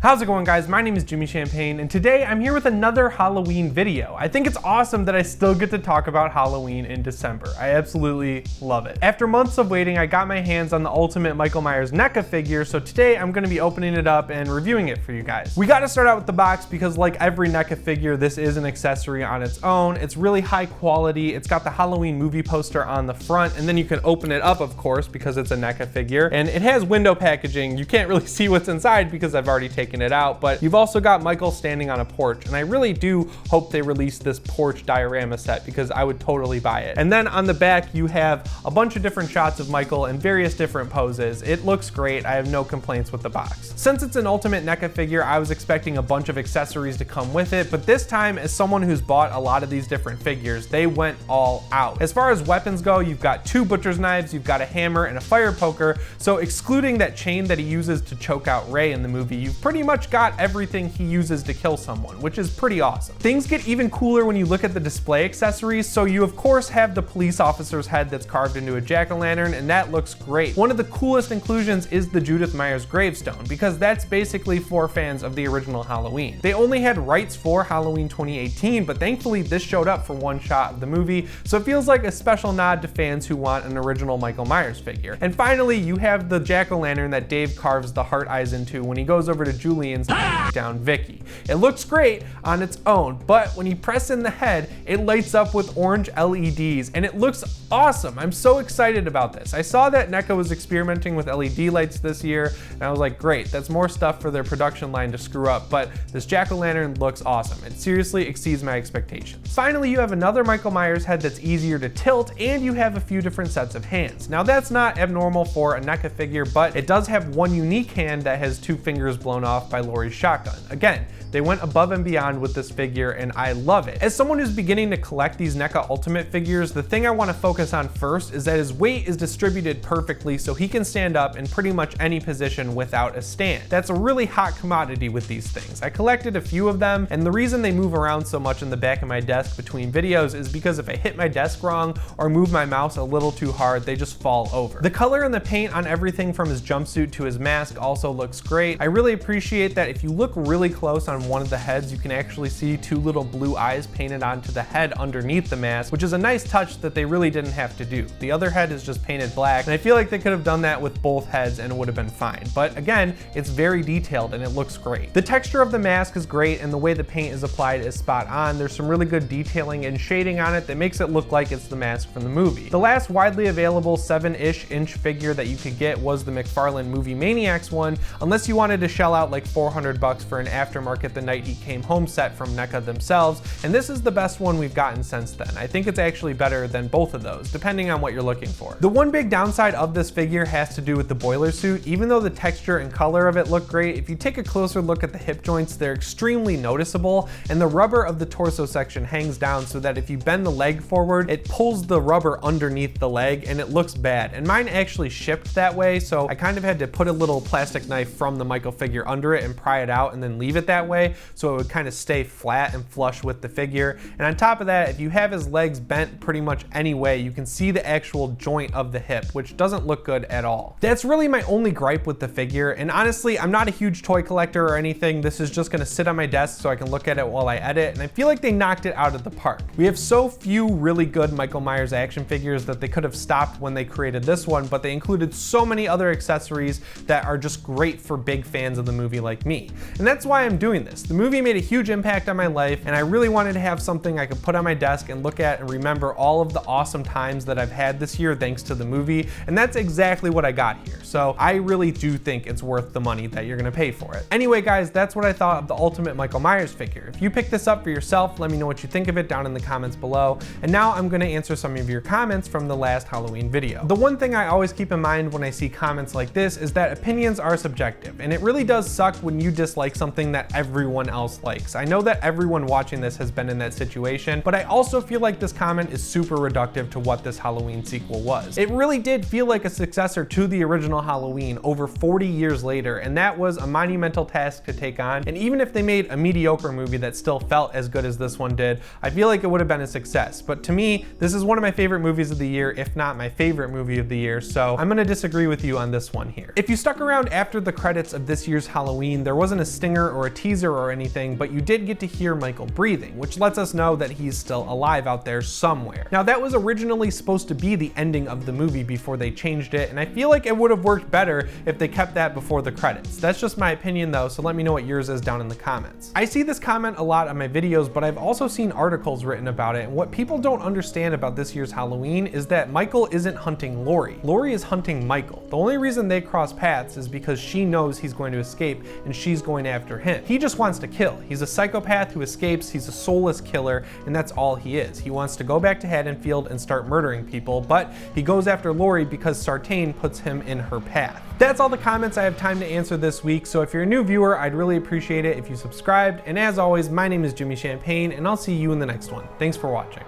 How's it going, guys? My name is Jimmy Champane, and today I'm here with another Halloween video. I think it's awesome that I still get to talk about Halloween in December. I absolutely love it. After months of waiting, I got my hands on the Ultimate Michael Myers NECA figure, so today I'm going to be opening it up and reviewing it for you guys. We got to start out with the box because like every NECA figure, this is an accessory on its own. It's really high quality. It's got the Halloween movie poster on the front, and then you can open it up, of course, because it's a NECA figure, and it has window packaging. You can't really see what's inside because I've already taken it out, but you've also got Michael standing on a porch, and I really do hope they release this porch diorama set because I would totally buy it. And then on the back you have a bunch of different shots of Michael in various different poses. It looks great. I have no complaints with the box. Since it's an Ultimate NECA figure, I was expecting a bunch of accessories to come with it, but this time, as someone who's bought a lot of these different figures, they went all out. As far as weapons go, you've got two butcher's knives, you've got a hammer and a fire poker, so excluding that chain that he uses to choke out Ray in the movie, you've pretty much got everything he uses to kill someone, which is pretty awesome. Things get even cooler when you look at the display accessories, so you of course have the police officer's head that's carved into a jack-o'-lantern, and that looks great. One of the coolest inclusions is the Judith Myers gravestone, because that's basically for fans of the original Halloween. They only had rights for Halloween 2018, but thankfully this showed up for one shot of the movie, so it feels like a special nod to fans who want an original Michael Myers figure. And finally, you have the jack-o'-lantern that Dave carves the heart eyes into when he goes over to Julian's down Vicky. It looks great on its own, but when you press in the head, it lights up with orange LEDs, and it looks awesome. I'm so excited about this. I saw that NECA was experimenting with LED lights this year, and I was like, great, that's more stuff for their production line to screw up, but this jack-o'-lantern looks awesome. It seriously exceeds my expectations. Finally, you have another Michael Myers head that's easier to tilt, and you have a few different sets of hands. Now, that's not abnormal for a NECA figure, but it does have one unique hand that has two fingers blown off by Laurie's shotgun. Again, they went above and beyond with this figure, and I love it. As someone who's beginning to collect these NECA Ultimate figures, the thing I want to focus on first is that his weight is distributed perfectly so he can stand up in pretty much any position without a stand. That's a really hot commodity with these things. I collected a few of them, and the reason they move around so much in the back of my desk between videos is because if I hit my desk wrong or move my mouse a little too hard, they just fall over. The color and the paint on everything from his jumpsuit to his mask also looks great. I really appreciate that if you look really close on one of the heads, you can actually see two little blue eyes painted onto the head underneath the mask, which is a nice touch that they really didn't have to do. The other head is just painted black, and I feel like they could have done that with both heads and it would have been fine. But again, it's very detailed and it looks great. The texture of the mask is great, and the way the paint is applied is spot on. There's some really good detailing and shading on it that makes it look like it's the mask from the movie. The last widely available 7-ish inch figure that you could get was the McFarlane Movie Maniacs one, unless you wanted to shell out like $400 for an aftermarket the night he came home set from NECA themselves, and this is the best one we've gotten since then. I think it's actually better than both of those, depending on what you're looking for. The one big downside of this figure has to do with the boiler suit. Even though the texture and color of it look great, if you take a closer look at the hip joints, they're extremely noticeable, and the rubber of the torso section hangs down so that if you bend the leg forward, it pulls the rubber underneath the leg, and it looks bad. And mine actually shipped that way, so I kind of had to put a little plastic knife from the Michael figure under it and pry it out and then leave it that way, so it would kind of stay flat and flush with the figure. And on top of that, if you have his legs bent pretty much any way, you can see the actual joint of the hip, which doesn't look good at all. That's really my only gripe with the figure, and honestly, I'm not a huge toy collector or anything. This is just gonna sit on my desk so I can look at it while I edit, and I feel like they knocked it out of the park. We have so few really good Michael Myers action figures that they could have stopped when they created this one, but they included so many other accessories that are just great for big fans of the movie like me. And that's why I'm doing this. The movie made a huge impact on my life, and I really wanted to have something I could put on my desk and look at and remember all of the awesome times that I've had this year thanks to the movie, and that's exactly what I got here. So I really do think it's worth the money that you're gonna pay for it. Anyway, guys, that's what I thought of the Ultimate Michael Myers figure. If you pick this up for yourself, let me know what you think of it down in the comments below. And now I'm gonna answer some of your comments from the last Halloween video. The one thing I always keep in mind when I see comments like this is that opinions are subjective, and it really does suck when you dislike something that everyone else likes. I know that everyone watching this has been in that situation, but I also feel like this comment is super reductive to what this Halloween sequel was. It really did feel like a successor to the original Halloween over 40 years later, and that was a monumental task to take on. And even if they made a mediocre movie that still felt as good as this one did, I feel like it would have been a success. But to me, this is one of my favorite movies of the year, if not my favorite movie of the year, so I'm gonna disagree with you on this one here. If you stuck around after the credits of this year's Halloween Halloween, there wasn't a stinger or a teaser or anything, but you did get to hear Michael breathing, which lets us know that he's still alive out there somewhere. Now, that was originally supposed to be the ending of the movie before they changed it, and I feel like it would have worked better if they kept that before the credits. That's just my opinion though, so let me know what yours is down in the comments. I see this comment a lot on my videos, but I've also seen articles written about it, and what people don't understand about this year's Halloween is that Michael isn't hunting Laurie. Laurie is hunting Michael. The only reason they cross paths is because she knows he's going to escape and she's going after him. He just wants to kill. He's a psychopath who escapes, he's a soulless killer, and that's all he is. He wants to go back to Haddonfield and start murdering people, but he goes after Laurie because Sartain puts him in her path. That's all the comments I have time to answer this week, so if you're a new viewer, I'd really appreciate it if you subscribed, and as always, my name is Jimmy Champane, and I'll see you in the next one. Thanks for watching.